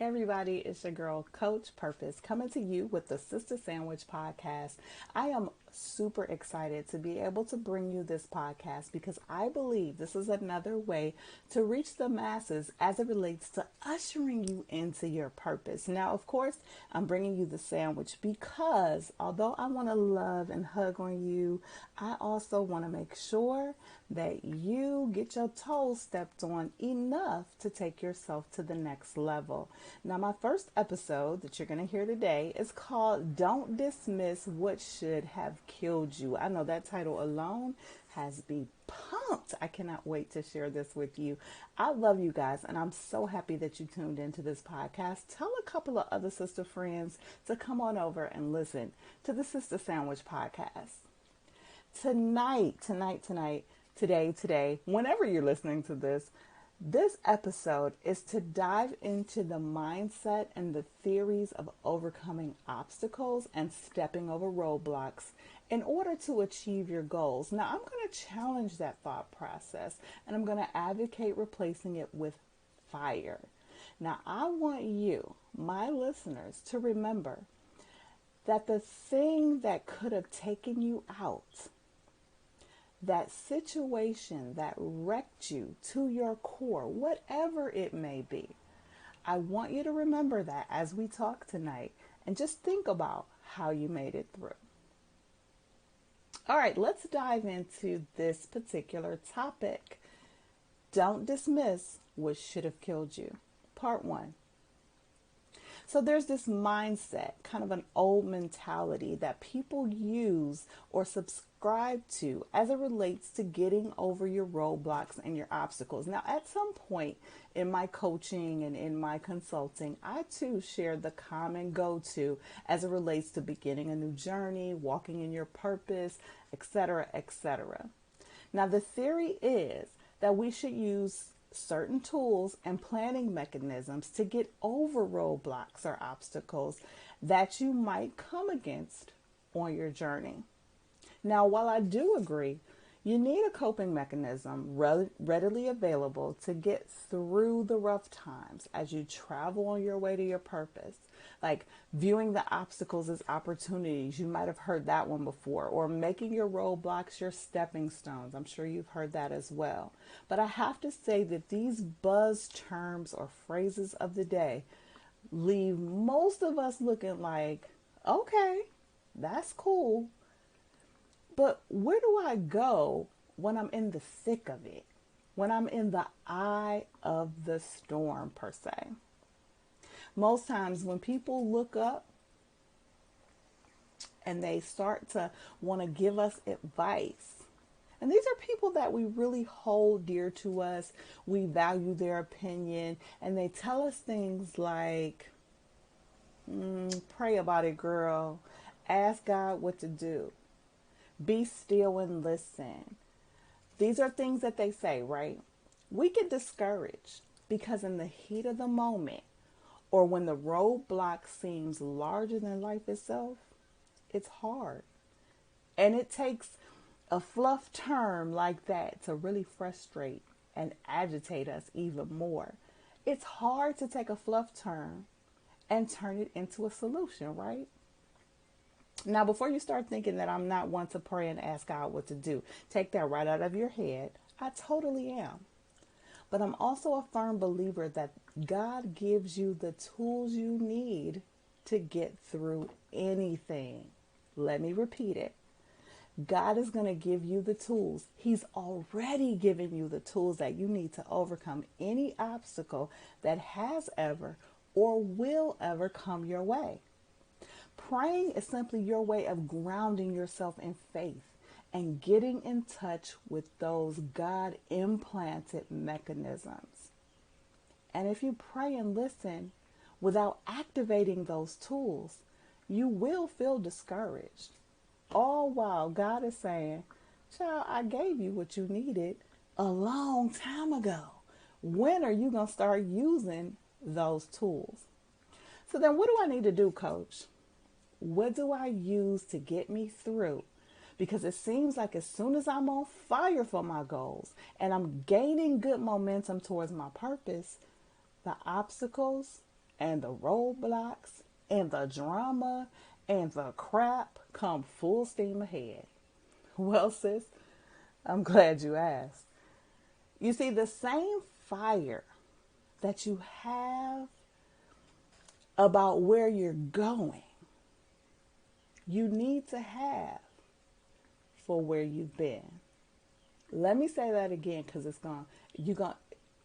Everybody, it's your girl, Coach Purpose, coming to you with the Sistah Sandwich Podcast. I am super excited to be able to bring you this podcast because I believe this is another way to reach the masses as it relates to ushering you into your purpose. Now, of course, I'm bringing you the sandwich because although I want to love and hug on you, I also want to make sure that you get your toes stepped on enough to take yourself to the next level. Now, my first episode that you're going to hear today is called Don't Dismiss What Should Have Killed You. I know that title alone has me pumped. I cannot wait to share this with you. I love you guys, and I'm so happy that you tuned into this podcast. Tell a couple of other sister friends to come on over and listen to the Sistah Sandwich Podcast. Today, whenever you're listening to this episode is to dive into the mindset and the theories of overcoming obstacles and stepping over roadblocks in order to achieve your goals. Now, I'm going to challenge that thought process and I'm going to advocate replacing it with fire. Now, I want you, my listeners, to remember that the thing that could have taken you out, that situation that wrecked you to your core, whatever it may be, I want you to remember that as we talk tonight and just think about how you made it through. All right, let's dive into this particular topic. Don't dismiss what should have killed you. Part 1. So there's this mindset, kind of an old mentality that people use or subscribe to as it relates to getting over your roadblocks and your obstacles. Now, at some point in my coaching and in my consulting, I too share the common go-to as it relates to beginning a new journey, walking in your purpose, etc., etc. Now, the theory is that we should use certain tools and planning mechanisms to get over roadblocks or obstacles that you might come against on your journey. Now, while I do agree, you need a coping mechanism readily available to get through the rough times as you travel on your way to your purpose. Like viewing the obstacles as opportunities. You might have heard that one before. Or making your roadblocks your stepping stones. I'm sure you've heard that as well. But I have to say that these buzz terms or phrases of the day leave most of us looking like, okay, that's cool. But where do I go when I'm in the thick of it? When I'm in the eye of the storm, per se? Most times when people look up and they start to want to give us advice, and these are people that we really hold dear to us, we value their opinion, and they tell us things like, pray about it, girl. Ask God what to do. Be still and listen. These are things that they say, right? We get discouraged because in the heat of the moment or when the roadblock seems larger than life itself, it's hard. And it takes a fluff term like that to really frustrate and agitate us even more. It's hard to take a fluff term and turn it into a solution, right? Now, before you start thinking that I'm not one to pray and ask God what to do, take that right out of your head. I totally am. But I'm also a firm believer that God gives you the tools you need to get through anything. Let me repeat it. God is going to give you the tools. He's already given you the tools that you need to overcome any obstacle that has ever or will ever come your way. Praying is simply your way of grounding yourself in faith and getting in touch with those God-implanted mechanisms. And if you pray and listen without activating those tools, you will feel discouraged. All while God is saying, child, I gave you what you needed a long time ago. When are you going to start using those tools? So then what do I need to do, Coach? What do I use to get me through? Because it seems like as soon as I'm on fire for my goals and I'm gaining good momentum towards my purpose, the obstacles and the roadblocks and the drama and the crap come full steam ahead? Well, sis, I'm glad you asked. You see, the same fire that you have about where you're going, you need to have for where you've been. Let me say that again, because it's going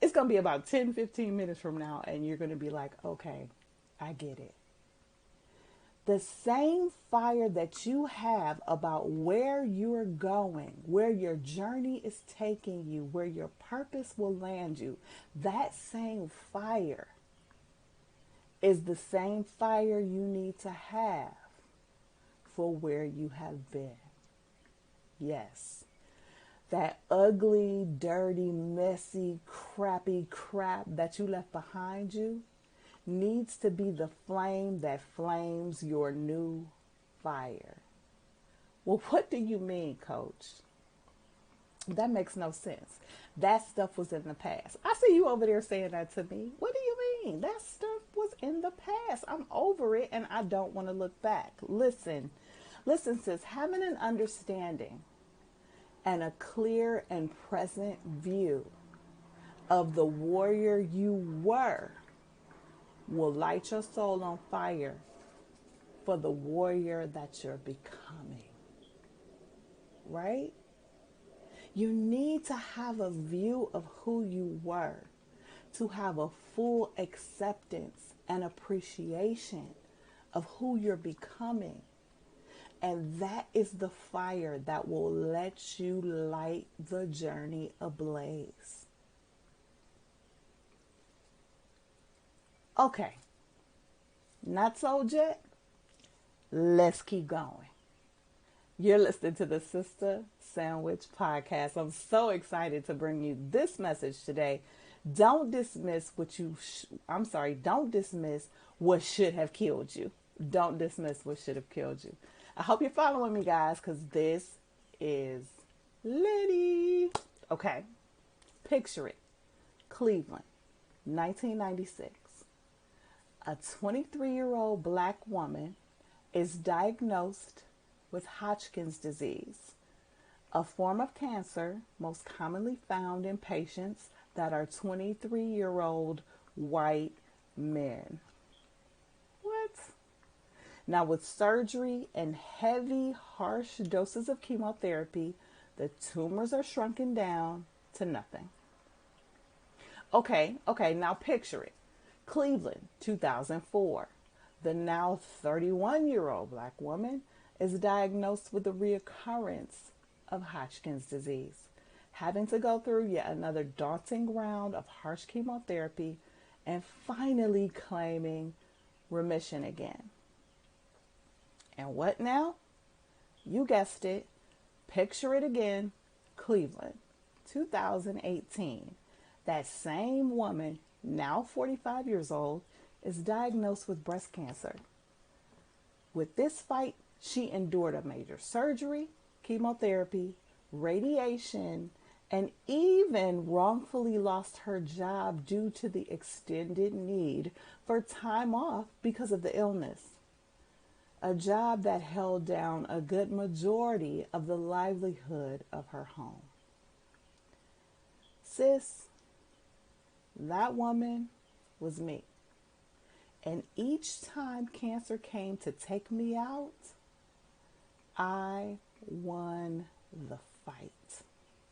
to be about 10, 15 minutes from now, and you're going to be like, okay, I get it. The same fire that you have about where you're going, where your journey is taking you, where your purpose will land you, that same fire is the same fire you need to have for where you have been. Yes. That ugly, dirty, messy, crappy crap that you left behind you needs to be the flame that flames your new fire. Well, what do you mean, Coach? That makes no sense. That stuff was in the past. I see you over there saying that to me. What do you mean? That stuff was in the past. I'm over it and I don't want to look back. Listen, sis, having an understanding and a clear and present view of the warrior you were will light your soul on fire for the warrior that you're becoming. Right? You need to have a view of who you were, to have a full acceptance and appreciation of who you're becoming. And that is the fire that will let you light the journey ablaze. Okay, not sold yet? Let's keep going. You're listening to the Sistah Sandwich Podcast. I'm so excited to bring you this message today. Don't dismiss don't dismiss what should have killed you. Don't dismiss what should have killed you. I hope you're following me, guys, because this is litty. Okay, picture it. Cleveland, 1996. A 23-year-old black woman is diagnosed with Hodgkin's disease, a form of cancer most commonly found in patients that are 23-year-old white men. What? Now, with surgery and heavy, harsh doses of chemotherapy, the tumors are shrunken down to nothing. Okay, now picture it. Cleveland, 2004. The now 31-year-old black woman is diagnosed with the reoccurrence of Hodgkin's disease, having to go through yet another daunting round of harsh chemotherapy and finally claiming remission again. And what now? You guessed it. Picture it again. Cleveland, 2018. That same woman, now 45 years old, is diagnosed with breast cancer. With this fight, she endured a major surgery, chemotherapy, radiation, and even wrongfully lost her job due to the extended need for time off because of the illness. A job that held down a good majority of the livelihood of her home. Sis, that woman was me. And each time cancer came to take me out, I won the fight.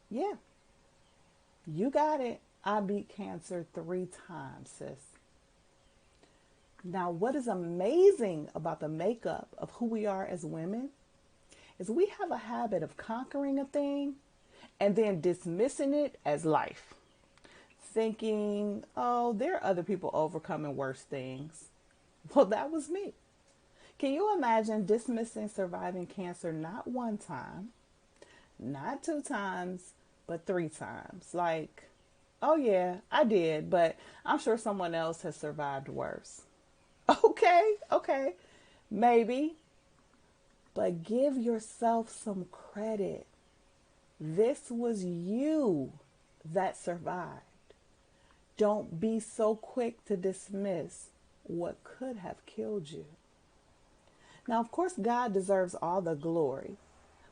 Yeah, you got it. I beat cancer 3 times, sis. Now, what is amazing about the makeup of who we are as women is we have a habit of conquering a thing and then dismissing it as life. Thinking, oh, there are other people overcoming worse things. Well, that was me. Can you imagine dismissing surviving cancer not 1 time, not 2 times, but 3 times? Like, oh yeah, I did, but I'm sure someone else has survived worse. Okay, maybe. But give yourself some credit. This was you that survived. Don't be so quick to dismiss what could have killed you. Now, of course, God deserves all the glory,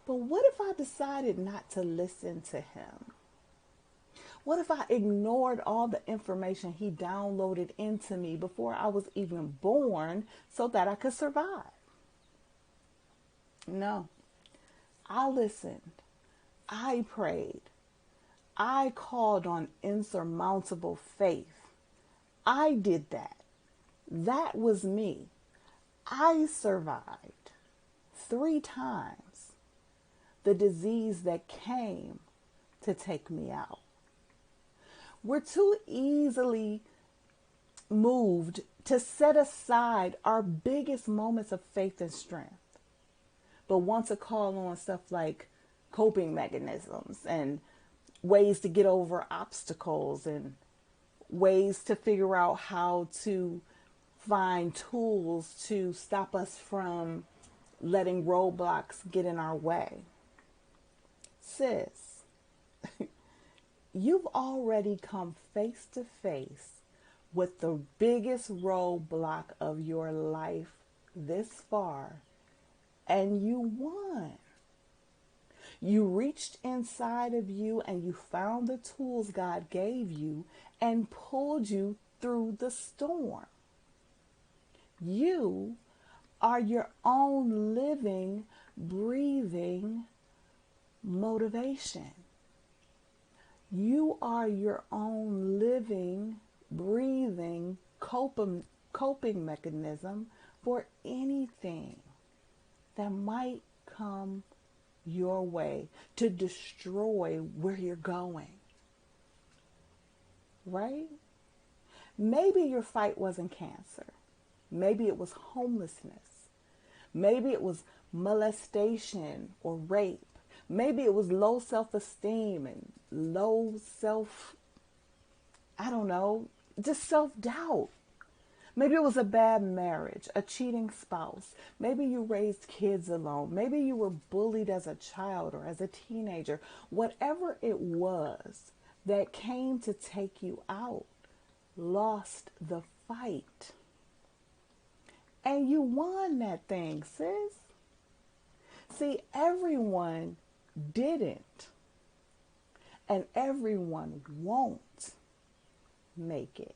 but what if I decided not to listen to him? What if I ignored all the information he downloaded into me before I was even born so that I could survive? No, I listened. I prayed. I called on insurmountable faith. I did that. That was me. I survived 3 times the disease that came to take me out. We're too easily moved to set aside our biggest moments of faith and strength, but want to call on stuff like coping mechanisms and ways to get over obstacles and ways to figure out how to find tools to stop us from letting roadblocks get in our way. Sis, you've already come face to face with the biggest roadblock of your life this far, and you won. You reached inside of you and you found the tools God gave you and pulled you through the storm. You are your own living, breathing motivation. You are your own living, breathing coping mechanism for anything that might come your way to destroy where you're going. Right? Maybe your fight wasn't cancer. Maybe it was homelessness. Maybe it was molestation or rape. Maybe it was low self-esteem and just self-doubt. Maybe it was a bad marriage, a cheating spouse. Maybe you raised kids alone. Maybe you were bullied as a child or as a teenager. Whatever it was that came to take you out, lost the fight. And you won that thing, sis. See, everyone didn't. And everyone won't make it.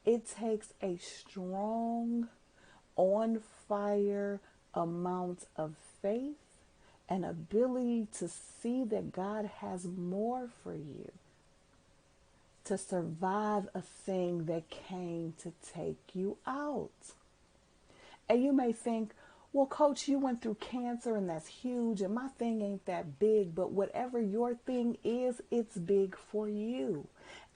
It takes a strong, on fire amount of faith and ability to see that God has more for you to survive a thing that came to take you out. And you may think, well, Coach, you went through cancer and that's huge and my thing ain't that big, but whatever your thing is, it's big for you.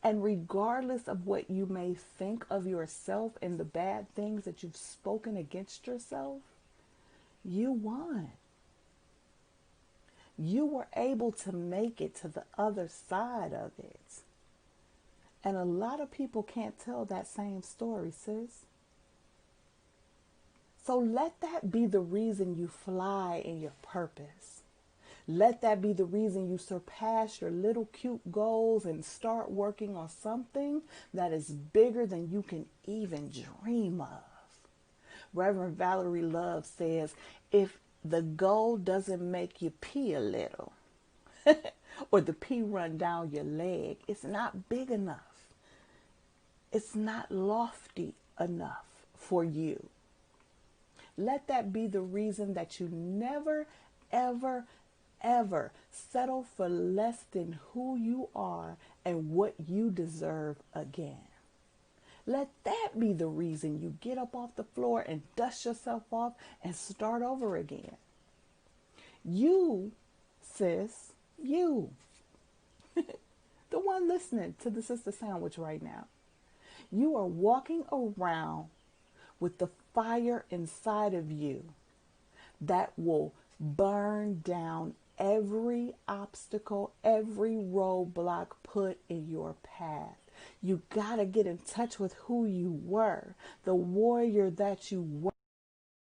And regardless of what you may think of yourself and the bad things that you've spoken against yourself, you won. You were able to make it to the other side of it. And a lot of people can't tell that same story, sis. So let that be the reason you fly in your purpose. Let that be the reason you surpass your little cute goals and start working on something that is bigger than you can even dream of. Reverend Valerie Love says, if the goal doesn't make you pee a little or the pee run down your leg, it's not big enough. It's not lofty enough for you. Let that be the reason that you never, ever, ever settle for less than who you are and what you deserve again. Let that be the reason you get up off the floor and dust yourself off and start over again. You, sis, you, the one listening to the Sistah Sandwich right now, you are walking around with the fire inside of you that will burn down every obstacle, every roadblock put in your path. You got to get in touch with who you were, the warrior that you were.